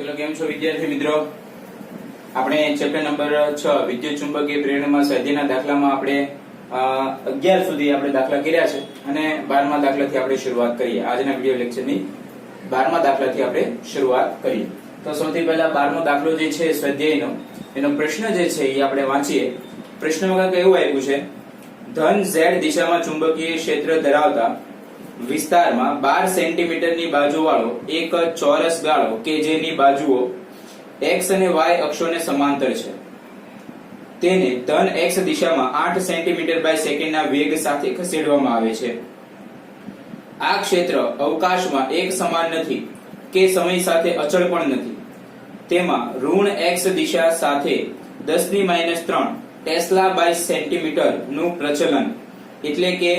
ચલો કેમ છો વિદ્યાર્થી મિત્રો? આપણે ચેપ્ટર નંબર 6 વિદ્યુત ચુંબકીય પ્રેરણામાં સ્વાધ્યાયના દાખલામાં આપણે 11 સુધી આપણે દાખલા કર્યા છે અને 12મા દાખલાથી આપણે શરૂઆત કરીએ. આજના વિડિયો લેક્ચરની 12મા દાખલાથી આપણે શરૂઆત કરીએ. તો સૌથી પહેલા 12મો દાખલો જે છે સ્વાધ્યાયનો એનો પ્રશ્ન જે છે એ આપણે વાંચીએ. પ્રશ્નમાં કંઈક એવું આપ્યું છે, ધન z દિશામાં ચુંબકીય ક્ષેત્ર ધરાવતા વિસ્તારમાં 12 સેન્ટીમીટરની બાજુવાળો એક ચોરસ ગાળો કે જેની બાજુઓ x અને y અક્ષોને સમાંતર છે તેને ધન x દિશામાં 8 સેન્ટીમીટર બાય સેકન્ડના વેગ સાથે ખસેડવામાં આવે છે. આ ક્ષેત્ર અવકાશમાં એક સમાન નથી કે સમય સાથે અચળ પણ નથી. તેમાં ઋણ x દિશા સાથે 10⁻³ ટેસ્લા બાય સેન્ટીમીટર નું પ્રચલન, એટલે કે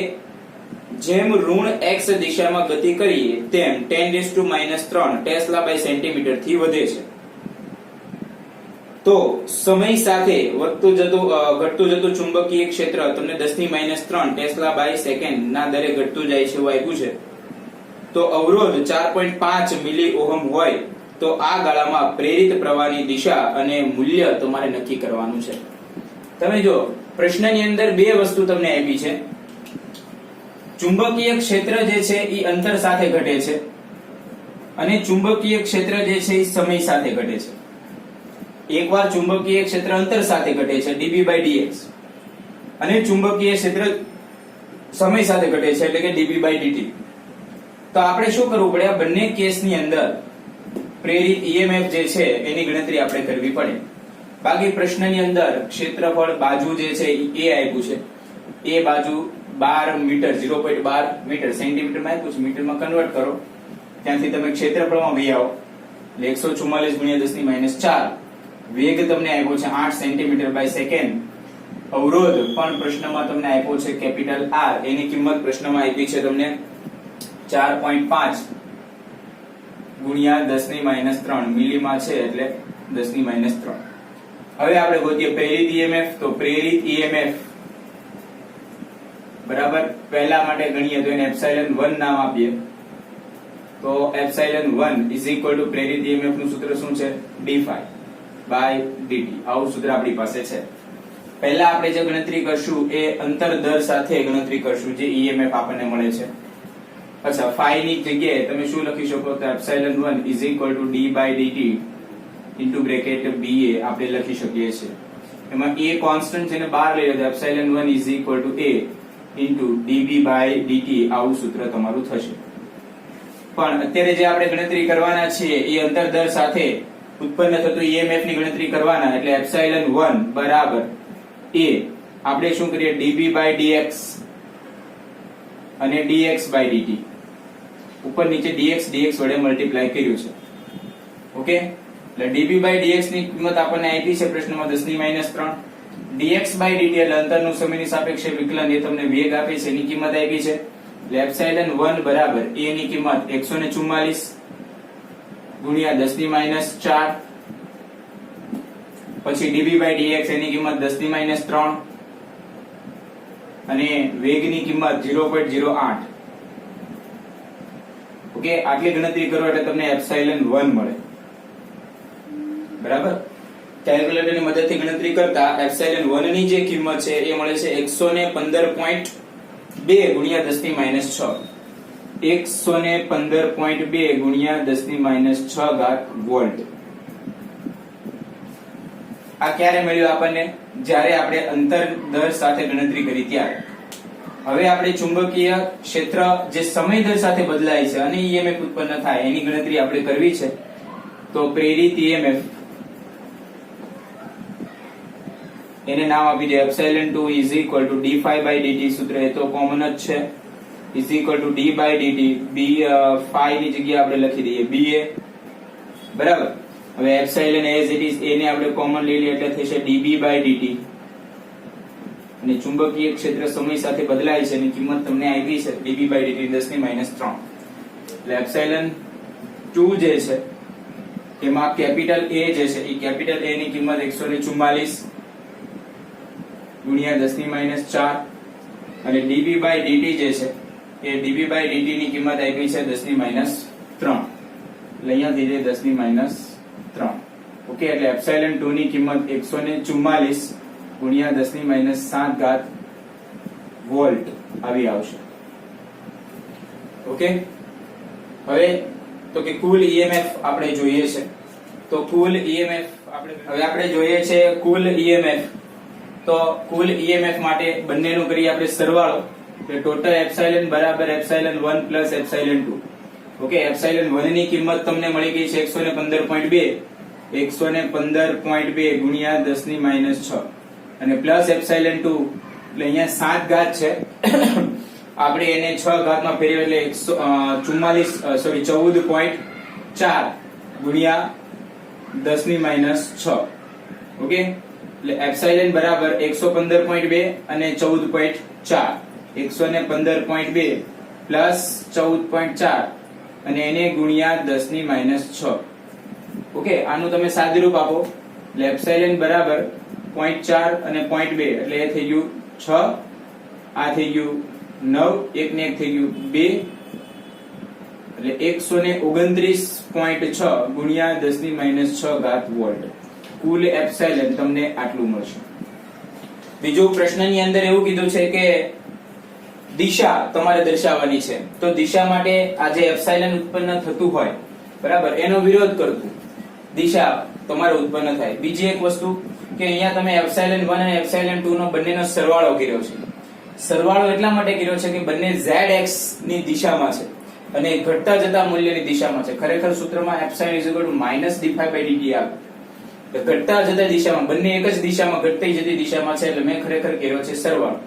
જેમ ઋણ x દિશામાં ગતિ કરીએ તેમ 10⁻³ ટેસ્લા બાય સેન્ટીમીટર થી વધે છે. તો સમય સાથે ઘટતું જતું ચુંબકીય ક્ષેત્ર તમને 10⁻³ ટેસ્લા બાય સેકન્ડ ના દરે ઘટતું જાય છે એવું આપ્યું છે. તો અવરોધ 4.5 મિલી ઓહમ હોય તો આ ગાળામાં પ્રેરિત પ્રવાહની દિશા અને મૂલ્ય તમારે નક્કી કરવાનું છે. તમે જો પ્રશ્નની અંદર બે વસ્તુ તમને આપી છે. ચુંબકીય ક્ષેત્ર જે છે એ અંતર સાથે ઘટે છે અને ચુંબકીય ક્ષેત્ર જે છે એ સમય સાથે ઘટે છે. એકવાર ચુંબકીય ક્ષેત્ર અંતર સાથે ઘટે છે dB/dx અને ચુંબકીય ક્ષેત્ર સમય સાથે ઘટે છે એટલે કે dB/dt. તો આપણે શું કરવું પડે? આ બંને કેસની અંદર પ્રેરિત EMF જે છે એની ગણતરી આપણે કરવી પડે. બાકી પ્રશ્નની અંદર ક્ષેત્રફળ બાજુ જે છે એ આપ્યું છે. એ બાજુ 12 મીટર 0.12 મીટર સેન્ટીમીટરમાં આપ્યું છે, મીટરમાં કન્વર્ટ કરો, ત્યાંથી તમે ક્ષેત્રફળમાં વહી આવો એટલે 144 × 10⁻⁴. વેગ તમને આપ્યો છે 8 સેન્ટીમીટર બાય સેકન્ડ. અવરોધ પણ પ્રશ્નમાં તમને આપ્યો છે કેપિટલ R, એની કિંમત પ્રશ્નમાં આપી છે તમને 4.5 × 10⁻³ મિલીમાં છે એટલે 10⁻³. હવે આપણે ગોતીએ પ્રેરિત EMF. તો પ્રેરિત EMF બરાબર પહેલા માટે ગણીએ તો એને ε1 નામ આપીએ. તો ε1 પ્રેરિત EMF નું સૂત્ર શું છે? d∅/dt. આવું સૂત્ર આપણી પાસે છે. પહેલા આપણે જે ગણતરી કરશું એ અંતર દર સાથે ગણતરી કરશું જે EMF આપણને મળે છે. અચ્છા, phi ની જગ્યાએ તમે શું લખી શકો? તો ε1 d/dt ઇન્ટુ બ્રેકેટ BA આપણે લખી શકીએ છીએ. એમાં A કોન્સ્ટન્ટ છે ને બહાર લઈ લો તો ε1 A ઇન્ટુ dB/dt આવું સૂત્ર તમારું થશે. પણ અત્યારે જે આપણે ગણતરી કરવાના છીએ એ અંતર દર સાથે ઉત્પન્ન થતું EMF ની ગણતરી કરવાના એટલે ε1 બરાબર A આપણે શું કરીએ? dB/dx અને dx/dt ઉપર નીચે dx વડે મલ્ટીપ્લાય કર્યું છે. ઓકે, એટલે dB/dx ની કિંમત આપણને આપી છે પ્રશ્નમાં 10⁻³. dx/dt એટલે અંતરનું સમયની સાપેક્ષે વિકલન, એ તમને વેગ આપે છે એની કિંમત આપી છે. એટલે ε1 બરાબર A ની કિંમત 144 × 10⁻⁴. પછી dB/dx એની કિંમત 10⁻³ અને વેગની કિંમત 0.08. ઓકે, આટલી ગણતરી કરો એટલે તમને ε1 મળે. બરાબર, કેલ્ક્યુલેટરની મદદથી ગણતરી કરતા ε1 ની જે કિંમત છે એ મળે છે 115.2 × 10⁻⁶. 115.2 × 10⁻⁶ વોલ્ટ. આ ક્યારે મળ્યું આપણને? જ્યારે આપણે અંતર દર સાથે ગણતરી કરી ત્યારે. હવે આપણે ચુંબકીય ક્ષેત્ર જે સમય દર સાથે બદલાય છે અને EMF ઉત્પન્ન થાય એની ગણતરી આપણે કરવી છે. તો પ્રેરિત EMF એને નામ આપી દે ε2 d∅/dt. સૂત્ર એ તો કોમન જ છે, d/dt. phi ની જગ્યાએ આપણે લખી દઈએ BA. બરાબર, હવે ε as it is એને આપણે કોમન લઈ લઈએ એટલે થશે dB/dt. અને ચુંબકીય ક્ષેત્ર સમય સાથે બદલાય છે એની કિંમત તમને આપી છે dB/dt 10⁻³. એટલે ε2 જે છે એમાં કેપિટલ A જે છે એ કેપિટલ A ની કિંમત 144 × 10⁻⁴. અને dB/dt જે છે એ dB/dt ની કિંમત આપી છે 10⁻³. એટલે અહીંયા દીધે 10⁻³ 3. ઓકે, એટલે એપ્સાઇલન 2 ની કિંમત 144 ગુણ્યા 10⁻⁷ વોલ્ટ આવી આવશે. ઓકે, હવે તો કે કુલ ઈએમએફ આપણે જોઈએ છે, તો કુલ ઈએમએફ આપણે જોઈએ છે કુલ ઈએમએફ. તો કુલ ઈએમએફ માટે બંનેનો કરીએ આપણે સરવાળો, તો ટોટલ એપ્સાઇલન બરાબર epsilon 1 plus epsilon 2. Okay, epsilon 1 ની કિંમત તમને મળી ગઈ છે 115.2 ગુણ્યા 10⁻⁶, અને પ્લસ એપ્સાઇલન 2 એટલે અહીંયા 7 ઘાત છે, આપણે એને 6 ઘાતમાં ફેરવીએ એટલે 14.4 ગુણ્યા 10⁻⁶. ઓકે, એટલે એપ્સાઇલન બરાબર 115.2 અને 14.4, 115.2 પ્લસ 14.4 અને એને ગુણ્યા 10⁻⁶. ઓકે, આનું તમે સાદુરૂપ આપો એટલે એપ્સાઇલન બરાબર 0.4 અને 0.2 એટલે એ થઈ ગયું 6, આ થઈ ગયું 9, એક ને એક થઈ ગયું 2, એટલે 129.6 ગુણ્યા 10⁻⁶ વોલ્ટ. કુલ એપ્સાઇલન તમને આટલું મળશે. બીજું પ્રશ્નની અંદર એવું કીધું છે કે દિશા તમારે દર્શાવવાની છે, તો દિશા માટે આ જે એપ્સાઇલન ઉત્પન્ન થતું હોય બરાબર એનો વિરોધ કરતું દિશા તમારે ઉત્પન્ન થાય. બીજી એક વસ્તુ કે અહીંયા તમે એપ્સાઇલન 1 અને એપ્સાઇલન 2 નો બંનેનો સરવાળો કર્યો છે. સરવાળો એટલા માટે કર્યો છે કે બંને zx ની દિશામાં છે અને ઘટતા જતા મૂલ્યની દિશામાં છે. ખરેખર સૂત્રમાં એપ્સાઇલન -d∅dt આવે, ઘટતા જતા દિશામાં, બંને એક જ દિશામાં ઘટતી જતી દિશામાં છે, એટલે મેં ખરેખર કર્યો છે સરવાળો.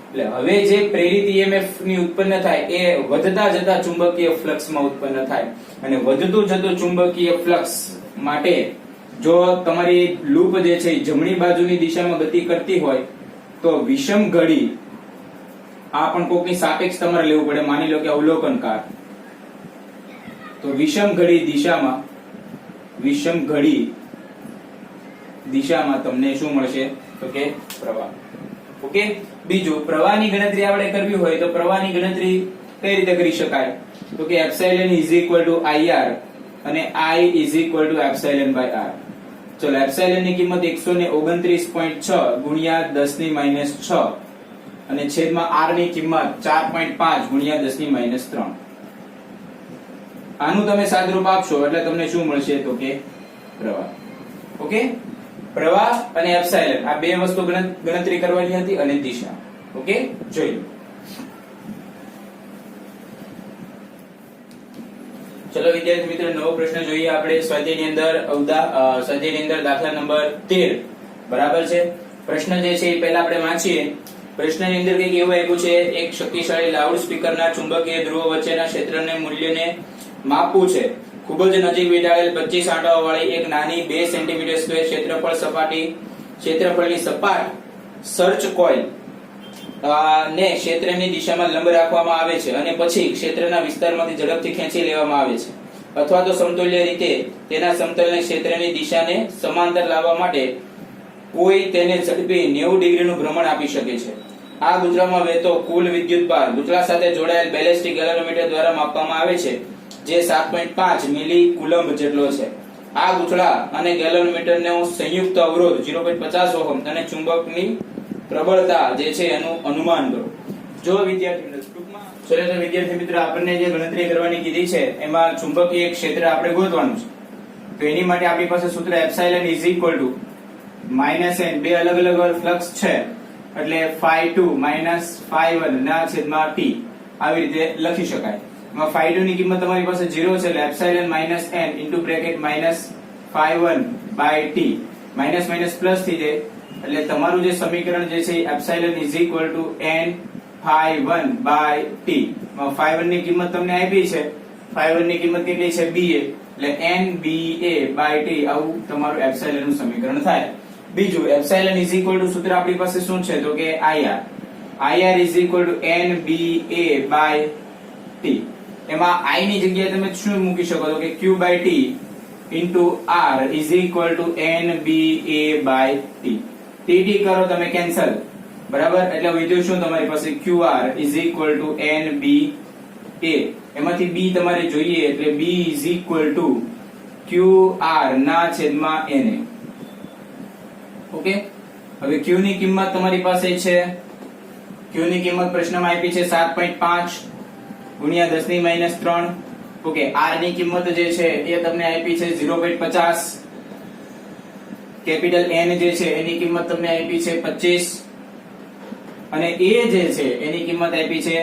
એટલે હવે જે પ્રેરિત ઈએમએફ ની ઉત્પન્ન થાય એ વધતા જતા ચુંબકીય ફ્લક્સમાં ઉત્પન્ન થાય, અને વધતું જતું ચુંબકીય ફ્લક્સ માટે જો તમારી લૂપ જે છે જમણી બાજુની દિશામાં ગતિ કરતી હોય તો વિષમ ઘડી, આ પણ કોકની સાપેક્ષ તમારે લેવું પડે, માની લો કે અવલોકનકાર, તો વિષમ ઘડી દિશામાં તમને શું મળશે તો કે પ્રવાહ. ઓકે, બીજું પ્રવાહની ગણતરી આપણે કરવી હોય તો પ્રવાહની ગણતરી કઈ રીતે કરી શકાય તો કે એપ્સાઇલન IR અને I એપ્સાઇલન r. ચલો, એપ્સાઇલન ની કિંમત 129.6 ગુણ્યા 10⁻⁶, અને છેદમાં r ની કિંમત 4.5 ગુણ્યા 10⁻3. આનું તમે સાદુરૂપ આપશો એટલે તમને શું મળશે તો કે પ્રવાહ. ઓકે, પ્રવાહ અને એપ્સાઇલન આ બે વસ્તુ ગણતરી કરવાની હતી, અને દિશા. ઓકે, જોઈ લો. ચલો વિદ્યાર્થી મિત્રો, નવો પ્રશ્ન જોઈએ આપણે સ્વાધ્યાયની અંદર. સ્વાધ્યાયની અંદર દાખલા નંબર 13 બરાબર છે. પ્રશ્ન જે છે એ પહેલા આપણે વાંચીએ. પ્રશ્નની અંદર કંઈક એવું આપ્યું છે, એક શક્તિશાળી લાઉડ સ્પીકરના ચુંબકીય ધ્રુવો વચ્ચેના ક્ષેત્રને મૂલ્યને માપવું છે. ખૂબ જ નજીક વીંટાળેલ 25 આંટાઓ વાળી એક નાની 2 સેન્ટીમીટર સ્ક્વેર ક્ષેત્રફળની સપાટ સર્ચ કોઇલ ને ક્ષેત્રની દિશામાં લંબ રાખવામાં આવે છે, અને પછી ક્ષેત્રના વિસ્તારમાંથી ઝડપથી ખેંચી લેવામાં આવે છે, અથવા તો સમતુલ્ય રીતે તેના સમતલને ક્ષેત્રની દિશાને સમાંતર લાવવા માટે કોઈ તેને ઝડપી 90 ડિગ્રીનું ભ્રમણ આપી શકે છે. આ ગૂંચળામાં વહેતો કુલ વિદ્યુત ભાર ગૂંચળા સાથે જોડાયેલ બેલેસ્ટિક ગેલેનોમીટર દ્વારા માપવામાં આવે છે, જે 7.5 મિલી કુલમ્બ જેટલો છે. આ ગૂંચળા અને ગેલેનોમીટરનો સંયુક્ત અવરોધ 0.50 ઓહમ અને ચુંબકની પ્રબળતા જે છે એનું અનુમાન કરો. જો વિદ્યાર્થી મિત્ર આપણને જે ગણતરી કરવાની કીધી છે એમાં ચુંબકીય ક્ષેત્ર આપણે ગોતવાનું છે, તો એની માટે આપણી પાસે સૂત્ર એપ્સાઇલન -n, બે અલગ અલગ ફ્લક્સ છે એટલે ∅2 ∅1 ના છેદમાં t આવી રીતે લખી શકાય. એમાં ∅2 ની કિંમત તમારી પાસે 0 છે એટલે epsilon -n ∆ -t, minus plus થઈ જાય એટલે તમારું જે સમીકરણ જે છે એપ્સાઇલન n ∅1/t. ∅1 ની કિંમત તમને આપી છે, ∅1 ની કિંમત કેટલી છે ba, એટલે nba/t આવું તમારું એપ્સાઇલન નું સમીકરણ થાય. બીજું એપ્સાઇલન સૂત્ર આપણી પાસે શું છે તો કે IR nba/t. એમાં I ની જગ્યાએ તમે શું મૂકી શકો તો કે q/t r nba/t. tt કરો તમે કેન્સલ, બરાબર, એટલે વધ્યું શું તમારી પાસે qr nba. એમાંથી b તમારે જોઈએ એટલે b QR ના છેદમાં NA. ઓકે, હવે Q ની કિંમત તમારી પાસે છે, Q ની કિંમત પ્રશ્નમાં આપી છે 7.5 ગુણ્યા 10 ની -3. ઓકે, R ની કિંમત જે છે એ તમને આપી છે 0.50. કેપિટલ N જે છે એની કિંમત તમને આપી છે 25 અને A જે છે એની કિંમત આપી છે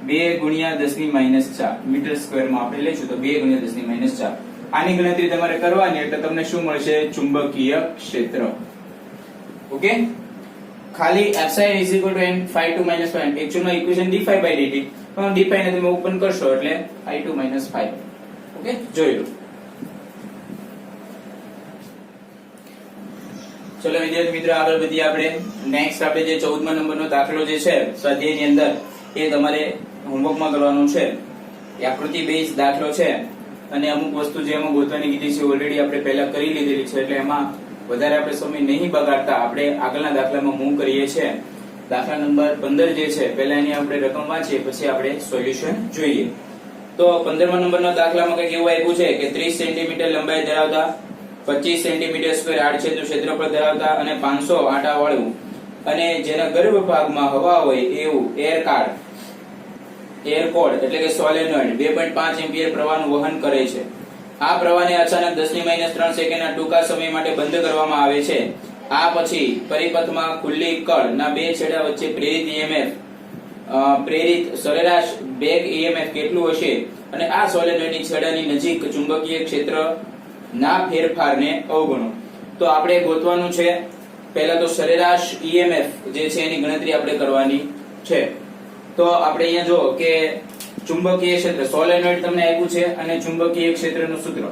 2 ગુણ્યા 10 ની -4 મીટર સ્ક્વેર માં આપણે લઈશું તો 2 ગુણ્યા 10 ની -4. આની ગણતરી તમારે કરવાની એટલે તમને શું મળશે? ચુંબકીય ક્ષેત્ર. ઓકે, ખાલી Fsin n ϕ2 ϕ actually equation dϕ/dt પણ dϕ ને તમે ઓપન કરશો એટલે i2 ϕ. ઓકે, જોઈ લો. ચલો વિદ્યાર્થી મિત્રો, આગળ વધીએ આપણે. નેક્સ્ટ આપણે જે 14મા નંબરનો દાખલો જે છે સ્વાધ્યાયની અંદર એ તમારે હોમવર્કમાં કરવાનું છે. એ આકૃતિ બેઝ દાખલો છે અને અમુક વસ્તુ જે એમાં ગોતવાની કીધી છે ઓલરેડી આપણે પહેલા કરી લીધેલી છે એટલે એમાં વધારે આપણે સમય નહીં બગાડતા આપણે આગળના દાખલામાં મૂવ કરીએ છીએ. દાખલા નંબર 15 જે છે પહેલા એની આપણે રકમ વાંચીએ પછી આપણે સોલ્યુશન જોઈએ. તો 15મા નંબરના દાખલામાં કંઈક એવું આપ્યું છે કે 30 સેન્ટીમીટર લંબાઈ ધરાવતા 25 સેન્ટીમીટર સ્ક્વેર આડછેદનું ક્ષેત્રફળ ધરાવતા અને 500 આંટા વાળું અને જેના ગર્ભ ભાગમાં હવા હોય એવું એર કોડ એટલે કે સોલેનોઇડ 2.5 એમ્પિયર પ્રવાહનું વહન કરે છે. આ પ્રવાહને અચાનક 10 ની -3 સેકન્ડના ટૂંકા સમય માટે બંધ કરવામાં આવે છે. આ પછી પરિપથમાં ખુલ્લી કળના બે છેડા વચ્ચે પ્રેરિત સરેરાશ બેક EMF કેટલું હશે અને આ સોલેનોઇડની છેડાની નજીક ચુંબકીય ક્ષેત્ર ના ફેરફારને અવગણો. તો આપણે ગોતવાનું છે પહેલા તો સરેરાશ EMF જે છે એની ગણતરી આપણે કરવાની છે. તો આપણે અહીંયા જો કે ચુંબકીય ક્ષેત્ર સોલેનોઇડ તમને આપ્યું છે અને ચુંબકીય ક્ષેત્રનું સૂત્ર.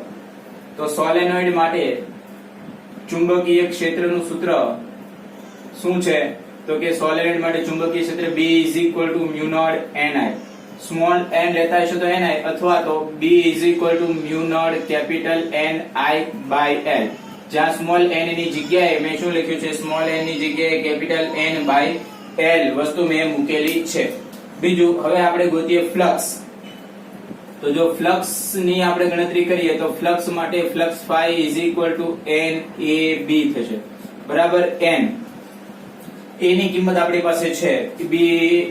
તો સોલેનોઇડ માટે ચુંબકીય ક્ષેત્રનું સૂત્ર શું છે? તો કે સોલેનોઇડ માટે ચુંબકીય ક્ષેત્ર B = μ0 Ni. સ્મોલ n લેતા હશો તો Ni અથવા તો B = μ0 કેપિટલ Ni/L. જ્યાં સ્મોલ n ની જગ્યાએ મેં શું લખ્યું છે? સ્મોલ n ની જગ્યાએ કેપિટલ N/L વસ્તુ મેં મૂકેલી છે. બીજું, હવે આપણે ગોતીએ ફ્લક્સ. તો જો ફ્લક્સ ની આપણે ગણતરી કરીએ તો ફ્લક્સ માટે ફ્લક્સ ϕ NAB થશે બરાબર. n ની કિંમત આપણી પાસે છે, b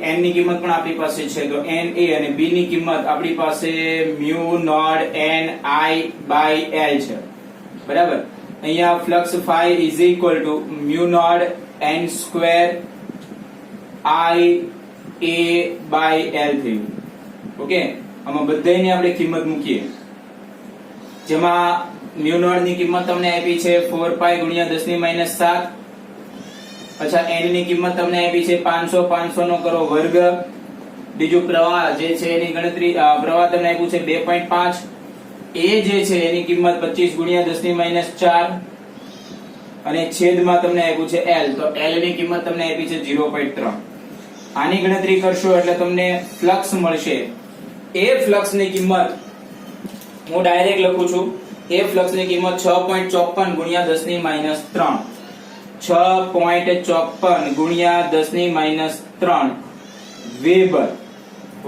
n ની કિંમત પણ આપણી પાસે છે. તો Na અને b ની કિંમત આપણી પાસે μ0 Ni/L છે બરાબર. અહીંયા ફ્લક્સ ϕ μ0 n² I/A/L થયું. ઓકે, આમાં બધાયની આપણે કિંમત મૂકીએ. જેમાં μ0 ની કિંમત તમને આપી છે 4π ગુણ્યા 10 ની -7. અચ્છા, n ની કિંમત તમને આપી છે 500 500 નો કરો વર્ગ. બીજું પ્રવાહ જે છે એની ગણતરી પ્રવાહ તમને આપ્યું છે 2.5. એ જે છે એની કિંમત 25 ગુણ્યા 10 ની -4 અને છેદમાં તમને આપ્યું છે L. તો L ની કિંમત તમને આપી છે 0.3. આની ગણતરી કરશો એટલે તમને ફ્લક્સ મળશે. એ ફ્લક્સ ની કિંમત હું ડાયરેક્ટ લખું છું. એ ફ્લક્સ ની કિંમત 6.54 ગુણ્યા 10 ની -3. 6.54 ગુણ્યા 10 ની -3 વેબર.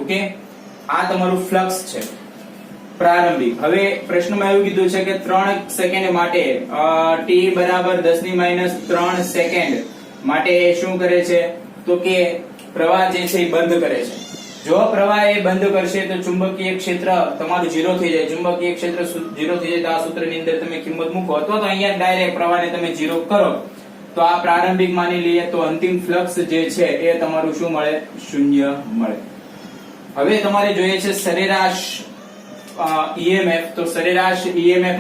ઓકે, આ તમારું ફ્લક્સ છે પ્રારંભિક. હવે પ્રશ્નમાં એવું કીધું છે કે 3 સેકન્ડ માટે t બરાબર 10 ની -3 સેકન્ડ માટે શું કરે છે? તો કે પ્રવાહ જે છે એ બંધ કરે છે. જો પ્રવાહ એ બંધ કરશે તો ચુંબકીય ક્ષેત્ર તમારું 0 થઈ જાય. ચુંબકીય ક્ષેત્ર 0 થઈ જાય તો આ સૂત્રની અંદર તમે કિંમત મૂકો અથવા તો અહીંયા ડાયરેક્ટ પ્રવાહને તમે 0 કરો તો આ પ્રારંભિક માની લઈએ તો અંતિમ ફ્લક્સ જે છે એ તમારું શું મળે? 0 મળે. હવે તમારે જોઈએ છે સરેરાશ EMF. તો સરેરાશ EMF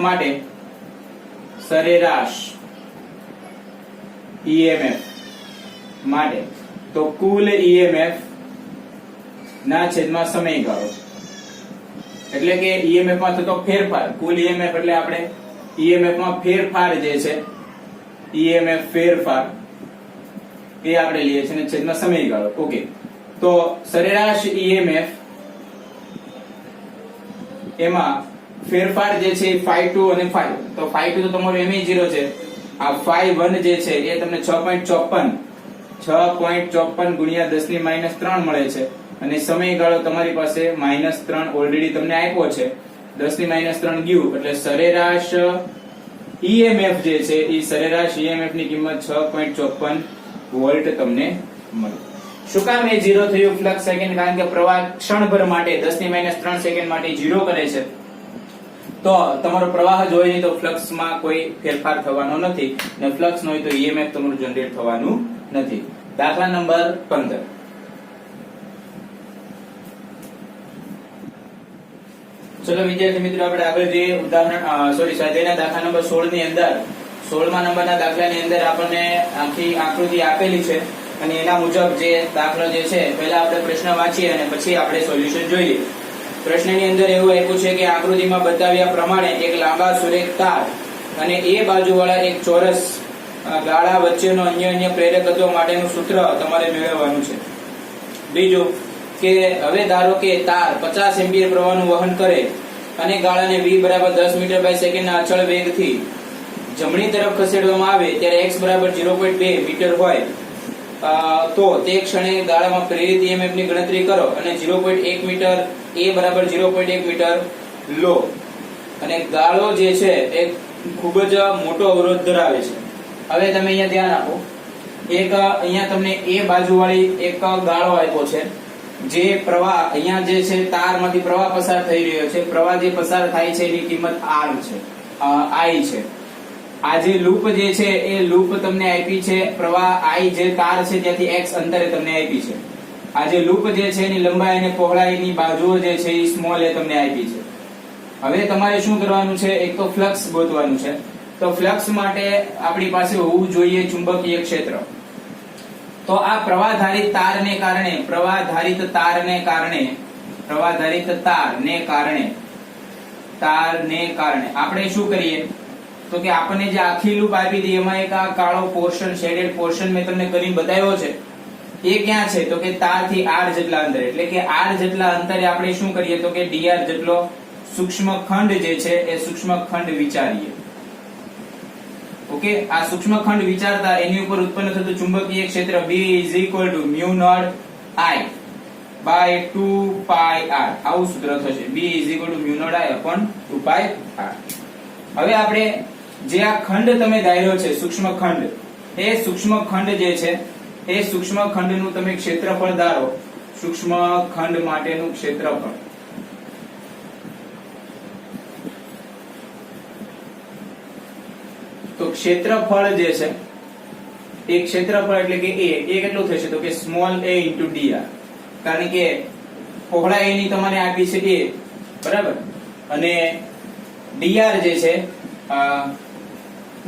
માટે તો કુલ EMF ના છેદમાં સમયગાળો એટલે કે EMF માં થતો ફેરફાર. કુલ EMF એટલે આપણે EMF માં ફેરફાર જે છે EMF ફેરફાર એ આપણે લઈએ છીએ અને છેદમાં સમયગાળો. ઓકે, તો સરેરાશ EMF એમાં ફેરફાર જે છે ϕ2 અને ϕ. તો ϕ2 તો તમારું એમ 0 છે. આ ϕ1 જે છે એ તમને 6.54 ગુણ્યા 10 ની -3 મળે છે અને સમયગાળો તમારી પાસે -3 ઓલરેડી તમને આપ્યો છે. 10⁻³ ગયું એટલે સરેરાશ ઈએમએફ જે છે એ સરેરાશ ઈએમએફ ની કિંમત 6.54 વોલ્ટ તમને મળી. શું કામ એ 0 થયું ફ્લક્સ સેકન્ડ? કારણ કે પ્રવાહ ક્ષણભર માટે 10⁻³ સેકન્ડ માટે 0 કરે છે, તો તમારો પ્રવાહ જ હોય નહીં તો ફ્લક્સમાં કોઈ ફેરફાર થવાનો નથી, અને ફ્લક્સ ન હોય તો ઈએમએફ તમારું જનરેટ થવાનું નથી. દાખલા નંબર 15. ચલો વિદ્યાર્થી મિત્રો, આપણે આગળ જે ઉદાહરણ સ્વાધ્યાયના દાખલા નંબર 16 ની અંદર 16મા નંબરના દાખલાની અંદર આપણને આખી આકૃતિ આપેલી છે, અને એના મુજબ જે દાખલો જે છે પહેલા આપણે પ્રશ્ન વાંચીએ અને પછી આપણે સોલ્યુશન જોઈએ. પ્રશ્નની અંદર એવું આપ્યું છે કે આકૃતિમાં બતાવ્યા પ્રમાણે એક લાંબા સુરેખ તાર અને એ બાજુવાળા એક ચોરસ ગાળા વચ્ચેનો અન્ય પ્રેરકત્વ માટેનું સૂત્ર તમારે મેળવવાનું છે. બીજું કે હવે ધારો કે તાર 50 એમ્પિયર પ્રવાહનું વહન કરે અને ગાળાને v બરાબર 10 મીટર બાય સેકન્ડના અચળ વેગથી જમણી તરફ ખસેડવામાં આવે ત્યારે x બરાબર 0.2 મીટર હોય તો તે ક્ષણે ગાળામાં પ્રેરિત ઈએમએફ ની ગણતરી કરો અને 0.1 મીટર a બરાબર 0.1 મીટર લો. અને ગાળો જે છે એ ખૂબ જ મોટો અવરોધ ધરાવે છે. હવે તમે અહીંયા ધ્યાન આપો, એક અહીંયા તમને a બાજુવાળી એક ગાળો આપ્યો છે, જે પ્રવાહ અહીંયા જે છે તારમાંથી પ્રવાહ પસાર થઈ રહ્યો છે. પ્રવાહ જે પસાર થાય છે એની કિંમત r છે, I છે. આ જે લૂપ જે છે એ લૂપ તમને આપી છે, પ્રવાહ I જે તાર છે ત્યાંથી x અંતરે તમને આપી છે. આ જે લૂપ જે છે એની લંબાઈ અને પહોળાઈની બાજુઓ જે છે એ સ્મોલ એ તમને આપી છે. હવે તમારે શું કરવાનું છે? એક તો ફ્લક્સ ગોતવાનું છે. તો ફ્લક્સ માટે આપણી પાસે હોવું જોઈએ ચુંબકીય ક્ષેત્ર. તો આ પ્રવાહધારિત તારને કારણે આપણે શું કરીએ તો કે આપણને જે આખી લૂપ આપી હતી એમાં એક આ કાળો પોર્શન, શેડેડ પોર્શન મેં તમને કરીને બતાવ્યો છે. એ ક્યાં છે? તો કે તારથી r જેટલા અંતરે, એટલે કે r જેટલા અંતરે આપણે શું કરીએ તો કે dr જેટલો સૂક્ષ્મ ખંડ જે છે એ સૂક્ષ્મ ખંડ વિચારીએ. ઓકે, આ સૂક્ષ્મ ખંડ વિચારતા એની ઉપર ઉત્પન્ન થતું ચુંબકીય ક્ષેત્ર B = μ0I by 2πr, આવું સૂત્ર થશે. B = μ0I upon 2πr. હવે આપણે જે આ ખંડ તમે ધાર્યો છે સૂક્ષ્મ ખંડ, એ સૂક્ષ્મ ખંડ જે છે એ સૂક્ષ્મ ખંડનું તમે ક્ષેત્રફળ ધારો. સૂક્ષ્મ ખંડ માટેનું ક્ષેત્રફળ, તો ક્ષેત્રફળ જે છે એ ક્ષેત્રફળ એટલે કે એ કેટલું થશે તો કે સ્મોલ a into dr, કારણ કે પહોળાઈ એની તમારે આપી છે a, બરાબર, અને dr જે છે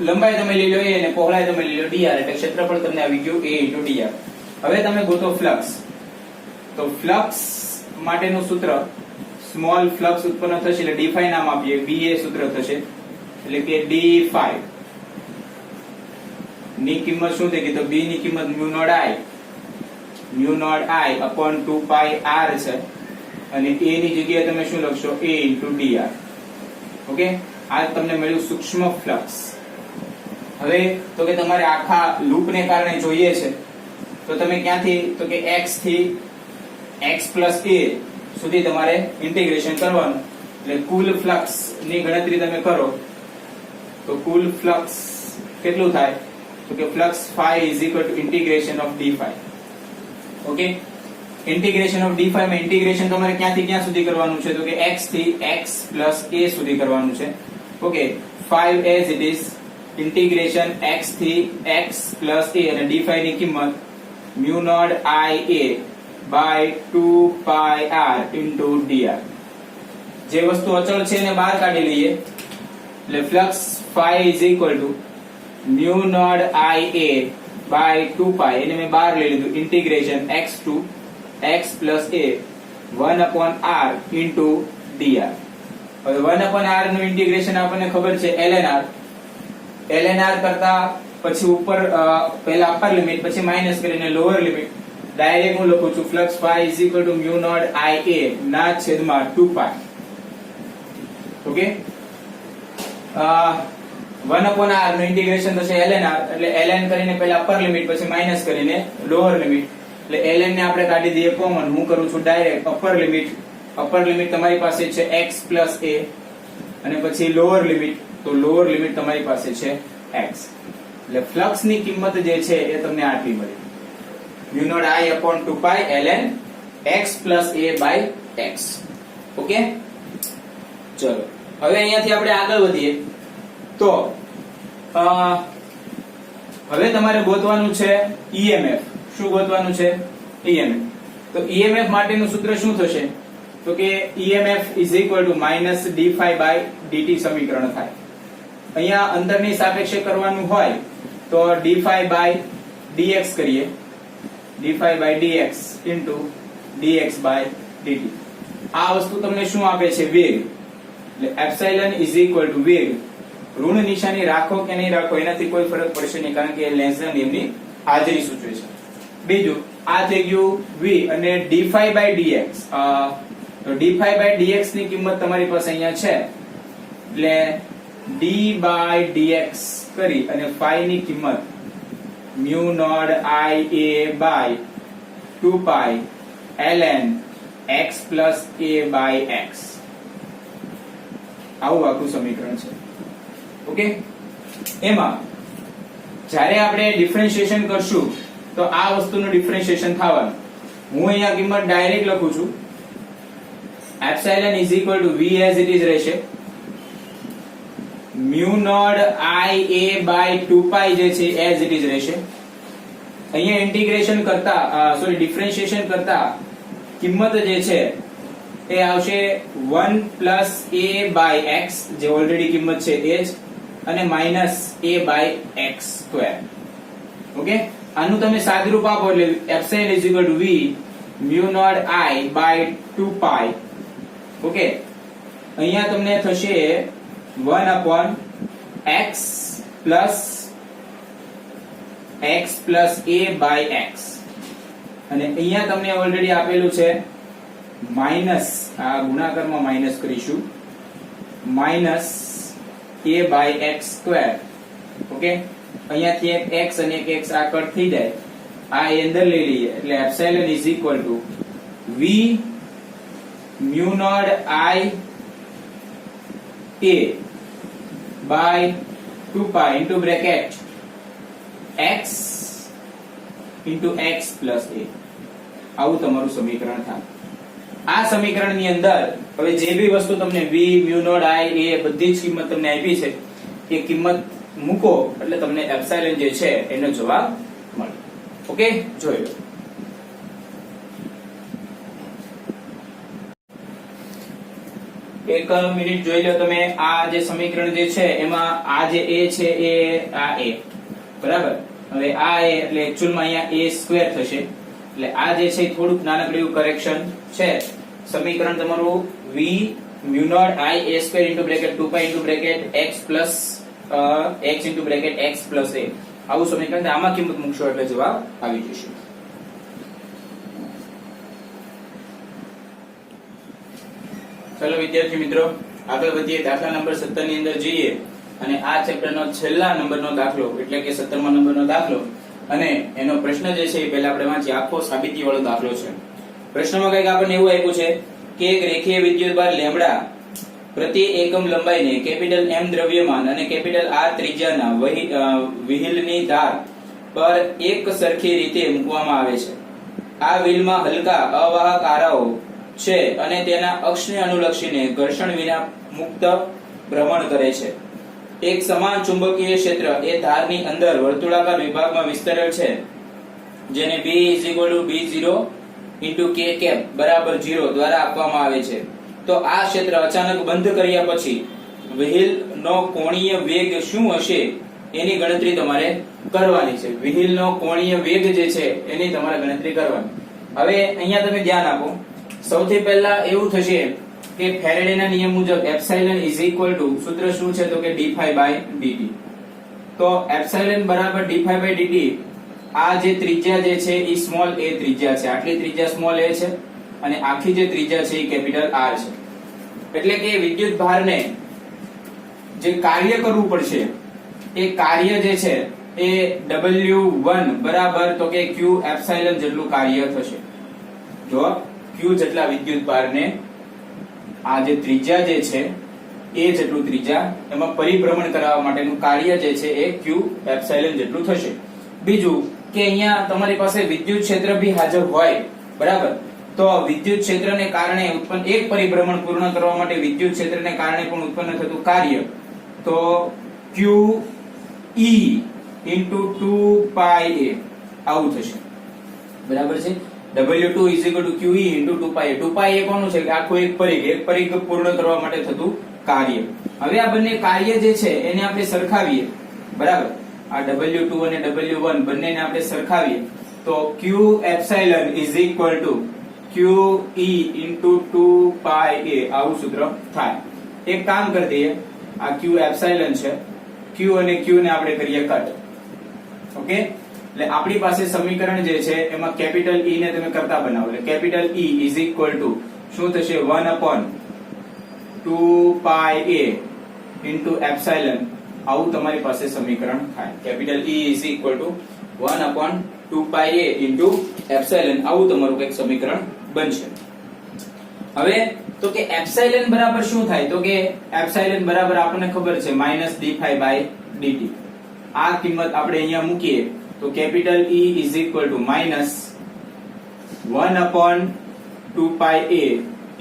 લંબાઈ તમે લઈ લો a અને પહોળાઈ તમે લઈ લો dr, એટલે ક્ષેત્રફળ તમને આવી ગયું a into dr. હવે તમે ગોતો ફ્લક્સ. તો ફ્લક્સ માટેનું સૂત્ર સ્મોલ ફ્લક્સ ઉત્પન્ન થશે એટલે d5 નામ આપીએ, b એ સૂત્ર થશે એટલે કે d5 ની કિંમત શું થઈ ગઈ તો b ની કિંમત μ0I upon 2πr છે, અને a ની જગ્યાએ તમે શું લખશો a into dr. ઓકે, આ તમને મળ્યું સૂક્ષ્મ ફ્લક્સ. હવે તો કે તમારે આખા લૂપ ને કારણે જોઈએ છે તો તમે ક્યાંથી તો કે x થી x plus a સુધી તમારે ઇન્ટિગ્રેશન કરવાનું, એટલે કુલ ફ્લક્સ ની ગણતરી તમે કરો તો કુલ ફ્લક્સ કેટલું થાય તો કે flux phi is equal to integration of d5. Okay, integration of d5 માં ઇન્ટિગ્રેશન તમારે ક્યાંથી ક્યાં સુધી કરવાનું છે તો કે x થી x plus a સુધી કરવાનું છે. Okay, 5 as it is integration x થી x plus a, અને d5 ની કિંમત μ0IA by 2πr into dr. જે વસ્તુ અચળ છે એને બહાર કાઢી લઈએ એટલે flux phi is equal to μ0IA by 2π, એને મેં બહાર લઈ લીધું, integration x to x plus a 1 upon r into dr. હવે 1 upon r નું ઇન્ટિગ્રેશન આપણને ખબર છે ln r કરતા પછી ઉપર પહેલા અપર લિમિટ પછી માઈનસ કરીને લોઅર લિમિટ, ડાયરેક્ટ હું લખું છું flux phi is equal to μ0IA ના છેદમાં 2π. ઓકે, 1 upon r નું ઇન્ટિગ્રેશન થશે ln r, એટલે ln કરીને પહેલા અપર લિમિટ પછી માઈનસ કરીને લોઅર લિમિટ, એટલે ln ને આપણે કાઢી દઈએ કોમન. હું કરું છું direct upper limit upper limit તમારી પાસે છે x પ્લસ a અને પછી લોઅર લિમિટ, તો લોઅર લિમિટ તમારી પાસે છે x. એટલે ફ્લક્સ ની કિંમત જે છે એ તમને આટલી મળી, mu naught I upon 2 pi ln x plus a by x. Okay, ચલો હવે અહીંયાથી આપણે આગળ વધીએ. તો હવે તમારે ગોતવાનું છે EMF. શું ગોતવાનું છે? EMF. તો EMF માટેનું સૂત્ર શું થશે? તો કે EMF is equal to minus d phi by dt સમીકરણ થાય. અહીંયા અંતરની સાપેક્ષે કરવાનું હોય તો d phi by dx કરીએ, d phi by dx into dx by dt. આ વસ્તુ તમને શું આપે છે? વેગ. એટલે એપ્સિલોન is equal to વેગ. ઋણ નિશાની રાખો કે નહીં રાખો એનાથી કોઈ ફરક પડશે નહીં, કારણ કે લેન્ઝના નિયમની હાજરી સૂચવે છે. બીજું આ થઈ ગયું v અને d phi by dx. તો d phi by dx ની કિંમત તમારી પાસે અહીંયા છે, એટલે d by dx કરી અને phi ની કિંમત mu naught I a by 2 pi ln x plus a by x. આવું આખું સમીકરણ છે. ઓકે, એમાં જ્યારે આપણે ડિફરન્શિએશન કરશું તો આ વસ્તુનું ડિફરન્શિએશન થવાનું. હું અહીંયા કિંમત ડાયરેક્ટ લખું છું. Epsilon is equal to v as it is રહેશે, mu naught I a by 2 pi જે છે as it is રહેશે. અહીંયા ઇન્ટિગ્રેશન કરતા ડિફરન્શિએશન કરતા કિંમત જે છે એ આવશે 1 plus a by x, જે ઓલરેડી કિંમત છે એ જ, અને minus a by x square. Okay, આનું તમે સાદુરૂપ આપો એટલે epsilon is equal to v mu naught I by 2 pi. Okay, અહીંયા તમને થશે 1 upon x plus a by x, અને અહીંયા તમને ઓલરેડી આપેલું છે માઇનસ, આ ગુણાકારમાં માઇનસ કરીશું, minus a by x square. Okay, અહીંયાથી એક x અને એક x આ કટ થઈ જાય, આ અંદર લઈ લઈએ એટલે epsilon is equal to v mu naught I a by 2 pi into bracket x into x plus a. આવું તમારું સમીકરણ થાય. આ સમીકરણની અંદર હવે જે બી વસ્તુ તમને v mu naught I a બધી જ કિંમત તમને આપી છે એ કિંમત મૂકો એટલે તમને એપ્સિલોન જે છે એનો જવાબ મળે. ઓકે, જોઈ લો. એક મિનિટ જોઈ લો તમે. આ જે સમીકરણ જે છે એમાં આ જે a છે એ આ a બરાબર. હવે આ a એટલે એક્ચ્યુઅલમાં અહીંયા a સ્ક્વેર થશે, એટલે આ જે છે થોડુંક નાનકડું કરેક્શન છે. સમીકરણ તમારું v mu naught I a square into bracket 2 pi into bracket x plus x into bracket x plus a. આવું સમીકરણ, આમાં કિંમત મૂકશો એટલે જવાબ આવી જશે. ચલો વિદ્યાર્થી મિત્રો, આગળ વધીએ. દાખલા નંબર 17 ની અંદર જઈએ અને આ ચેપ્ટરનો છેલ્લા નંબરનો દાખલો એટલે કે 17મા નંબરનો દાખલો, અને એનો પ્રશ્ન જે છે એ પહેલા આપણે વાંચીએ. આખો સાબિતી વાળો દાખલો છે. પ્રશ્નમાં કંઈક આપણને એવું આપ્યું છે કે એક રેખીય વિદ્યુતભાર લેમ્બડા પ્રતિ એકમ લંબાઈને કેપિટલ M દ્રવ્યમાન અને કેપિટલ R ત્રિજ્યાના વ્હીલની ધાર પર એક સરખી રીતે મૂકવામાં આવે છે. આ વ્હીલમાં હલકા અવાહક આરાઓ છે અને તેના અક્ષને અનુલક્ષીને ઘર્ષણ વિના મુક્ત ભ્રમણ કરે છે. એક સમાન ચુંબકીય ક્ષેત્ર એ ધારની અંદર વર્તુળાકાર વિભાગમાં વિસ્તરેલ છે, જેને B = B0 × K cap બરાબર 0 દ્વારા આપવામાં આવે છે. તો આ ક્ષેત્ર અચાનક બંધ કર્યા પછી વ્હીલનો કોણીય વેગ શું હશે એની ગણતરી તમારે કરવાની છે. વ્હીલનો કોણીય વેગ જે છે એની તમારે ગણતરી કરવાની. હવે અહીંયા તમે ધ્યાન આપો. સૌથી પહેલા એવું થશે કે ફેરેડેના નિયમ મુજબ એપ્સિલોન = સૂત્ર શું છે તો કે d phi by dt. તો એપ્સિલોન બરાબર d phi by dt. આ જે ત્રિજ્યા જે છે એ સ્મોલ a ત્રિજ્યા છે, આટલી ત્રિજ્યા સ્મોલ a છે અને આખી જે ત્રિજ્યા છે એ કેપિટલ R છે. એટલે કે વિદ્યુત ભારને જે કાર્ય કરવું પડશે એ કાર્ય જે છે એ W1 બરાબર તો કે Q એપ્સિલોન જેટલું કાર્ય થશે. જો Q જેટલા વિદ્યુત ભારને આ જે ત્રિજ્યા જે છે એ જેટલું ત્રિજ્યા એમાં પરિભ્રમણ કરાવવા માટેનું કાર્ય જે છે એ q એપ્સિલોન જેટલું થશે. બીજું કે અહીંયા તમારી પાસે વિદ્યુત ક્ષેત્ર બી હાજર હોય, બરાબર, તો વિદ્યુત ક્ષેત્રને કારણે ઉત્પન્ન એક પરિભ્રમણ પૂર્ણ કરવા માટે વિદ્યુત ક્ષેત્રને કારણે પણ ઉત્પન્ન થતું કાર્ય તો q e into 2 pi a આવું થશે, બરાબર છે. W2 is equal to QE into 2 pi a. 2 pi a કોનું છે કે આખું એક પરિઘ પૂર્ણ કરવા માટે થતું કાર્ય. હવે આ બંને કાર્ય જે છે એને આપણે સરખાવીએ, બરાબર, આ W2 અને W1 બંનેને આપણે સરખાવીએ તો Q epsilon is equal to QE into 2 pi a આવું સૂત્ર થાય. એક કામ કરી દઈએ, આ Q epsilon છે, Q અને Q ને આપણે કરીએ કટ. ઓકે, એટલે આપણી પાસે સમીકરણ જે છે એમાં કેપિટલ E ને તમે કરતા બનાવો, એટલે capital E is equal to શું થશે 1 upon 2 pi a into epsilon આવું તમારી પાસે સમીકરણ થાય. Capital E is equal to 1 upon 2 pi a into epsilon આવું તમારું કંઈક સમીકરણ બનશે. હવે તો કે એપ્સિલોન બરાબર શું થાય, તો કે એપ્સિલોન બરાબર આપણને ખબર છે -d∅/dt. આ કિંમત આપણે અહીંયા મૂકીએ તો capital E is equal to -1 upon 2 pi a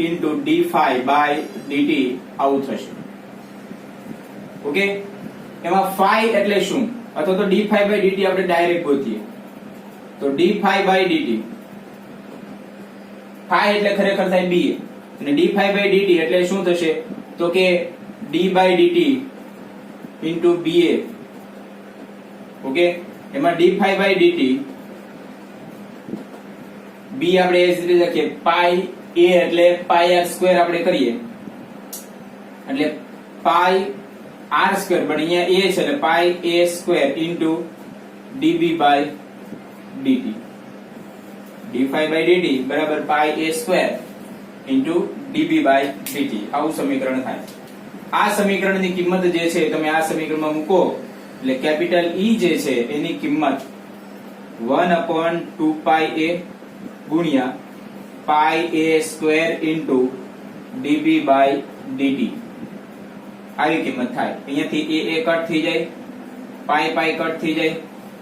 into d∅/dt આવું થશે. ઓકે, એમાં phi એટલે શું, અથવા તો d∅/dt આપણે ડાયરેક્ટ ગોતીએ તો d∅/dt, phi એટલે ખરેખર થાય b અને d∅/dt એટલે શું થશે તો કે d/dt into ba. ઓકે, એમાં d∅/dt b આપણે એ જ રીતે લખીએ, પાઈ a એટલે પાઈ r સ્ક્વેર આપણે કરીએ એટલે પાઈ r સ્ક્વેર, પણ અહીંયા a છે એટલે પાઈ a square into db/dt. d∅/dt બરાબર પાઈ a સ્ક્વેર into db/dt આવું સમીકરણ થાય. આ સમીકરણની કિંમત જે છે તમે આ સમીકરણમાં મૂકો એટલે કેપિટલ E જે છે એની કિંમત 1 upon 2 pi a ગુણ્યા પાઈ a સ્ક્વેર into db/dt આવી કિંમત થાય. અહીંયાથી a કટ થઈ જાય, પાઈ કટ થઈ જાય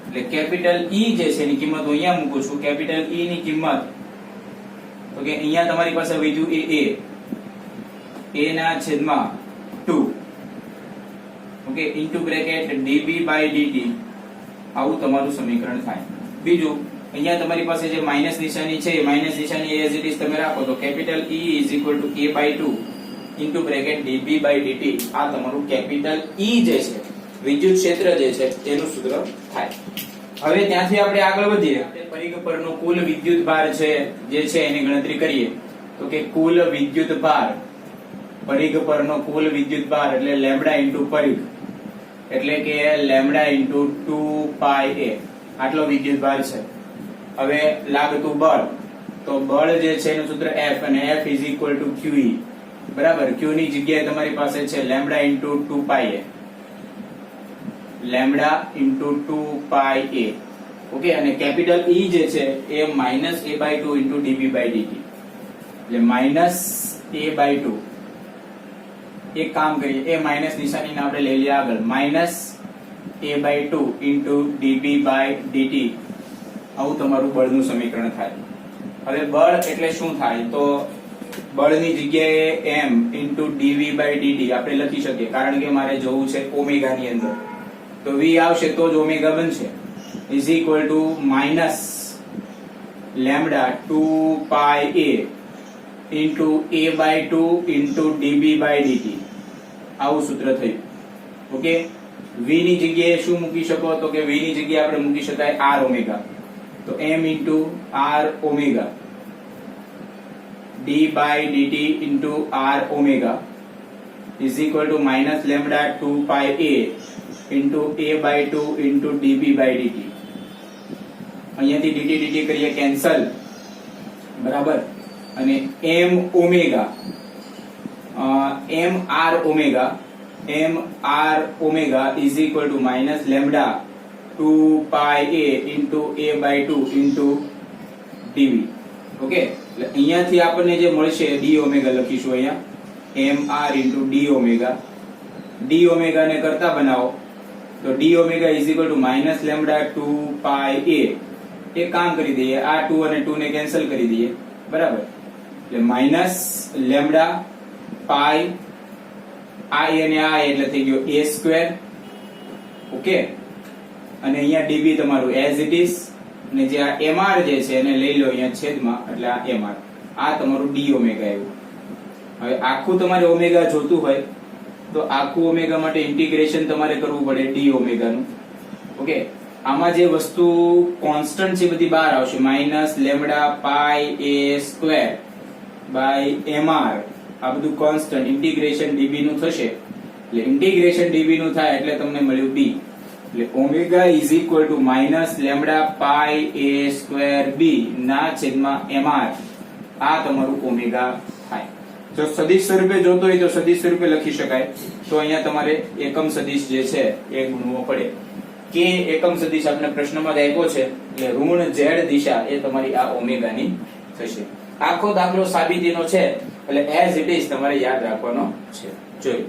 એટલે કેપિટલ E જે છે એની કિંમત હું અહીંયા મૂકું છું. કેપિટલ E ની કિંમત તો કે અહીંયા તમારી પાસે બીજું a ના છેદમાં 2, ઓકે, ઇન્ટુ બ્રેકેટ db/dt આવું તમારું સમીકરણ થાય. બીજું અહીંયા તમારી પાસે જે માઈનસ નિશાની છે, માઈનસ નિશાની એઝ ઇટ ઇઝ તમે રાખો તો capital E is equal to a/2 into bracket db/dt આ તમારું કેપિટલ E જે છે વિદ્યુત ક્ષેત્ર જે છે એનું સૂત્ર થાય. હવે ત્યાંથી આપણે આગળ વધીએ, પરિઘ પરનો કુલ વિદ્યુત ભાર છે જે છે એની ગણતરી કરીએ તો કે કુલ વિદ્યુત ભાર, પરિઘ પરનો કુલ વિદ્યુત ભાર એટલે લેમ્બડા ઇન્ટુ પરિઘ એટલે કે લેમ્બડા ઇન્ટુ 2 pi a આટલો વિદ્યુત ભાર છે. હવે લાગતું બળ, તો બળ જે છે એનું સૂત્ર F અને F is equal to QE, બરાબર. Q ની જગ્યાએ તમારી પાસે છે lambda into 2 pi a, lambda into 2 pi a. Okay, અને કેપિટલ E જે છે એ -a/2 ઇન્ટુ db/dt એટલે -a/2. એક કામ કરીએ, એ માઈનસ નિશાનીને આપણે લઈ લઈએ આગળ, -a/2 ઇન્ટુ db/dt આવું તમારું બળનું સમીકરણ થાય. હવે બળ એટલે શું થાય, તો બળની જગ્યાએ m ઇન્ટુ dv/dt આપણે લખી શકીએ, કારણ કે મારે જવું છે ઓમેગા ની અંદર, તો v આવશે તો જ ઓમેગા બનશે, is equal to minus lambda 2 pi a into a/2 into db/dt આવું સૂત્ર થયું. ઓકે, v ની જગ્યાએ શું મૂકી શકો, તો કે v ની જગ્યાએ આપણે મૂકી શકાય r ઓમેગા, તો m into r omega d/dt into r omega is equal to minus lambda 2 pi a into a/2 into db/dt. અહીંયાથી dt કરીએ કેન્સલ, બરાબર, અને m omega m r omega is equal to minus lambda 2 pi a into a/2 into dv. Okay, એટલે અહીંયાથી આપણને જે મળશે d omega લખીશું અહીંયા mr into d omega. d omega ને કરતા બનાવો તો d omega is equal to minus lambda 2 pi a. એક કામ કરી દઈએ, આ 2 અને 2 ને કેન્સલ કરી દઈએ, બરાબર. એટલે માઇનસ લેમડા પાઈ આ a અને આ એટલે થઈ ગયો a સ્ક્વેર. ઓકે, અને અહીંયા db તમારું એઝ ઇટ ઇઝ, અને જે આ mr જે છે એને લઈ લો અહીંયા છેદમાં, એટલે આ mr. આ તમારું d ઓમેગા આવ્યું. હવે આખું તમારે ઓમેગા જોતું હોય તો આખું ઓમેગા માટે ઇન્ટિગ્રેશન તમારે કરવું પડે d ઓમેગા નું. ઓકે, આમાં જે વસ્તુ કોન્સ્ટન્ટ છે બધી બહાર આવશે, minus lambda pi a square by mr. આ બધું કોન્સ્ટન્ટ ઇન્ટિગ્રેશન db નું થશે. એટલે ઇન્ટિગ્રેશન db નું થાય એટલે તમને મળ્યું b. એટલે omega is equal to minus lambda pi a square b ના છેદમાં mr. આ તમારું ઓમેગા થાય. જો સદિશ સ્વરૂપે જોતો હોય તો સદિશ સ્વરૂપે લખી શકાય. તો અહીંયા તમારે એકમ સદિશ જે છે એ ગુણવો પડે. કે એકમ સદિશ આપણે પ્રશ્નમાં જ આપ્યો છે, એટલે ઋણ z દિશા એ તમારી આ ઓમેગાની થશે. આખો દાખલો સાબિતીનો છે, એટલે એઝ ઇટ ઇઝ તમારે યાદ રાખવાનો છે. જોઈ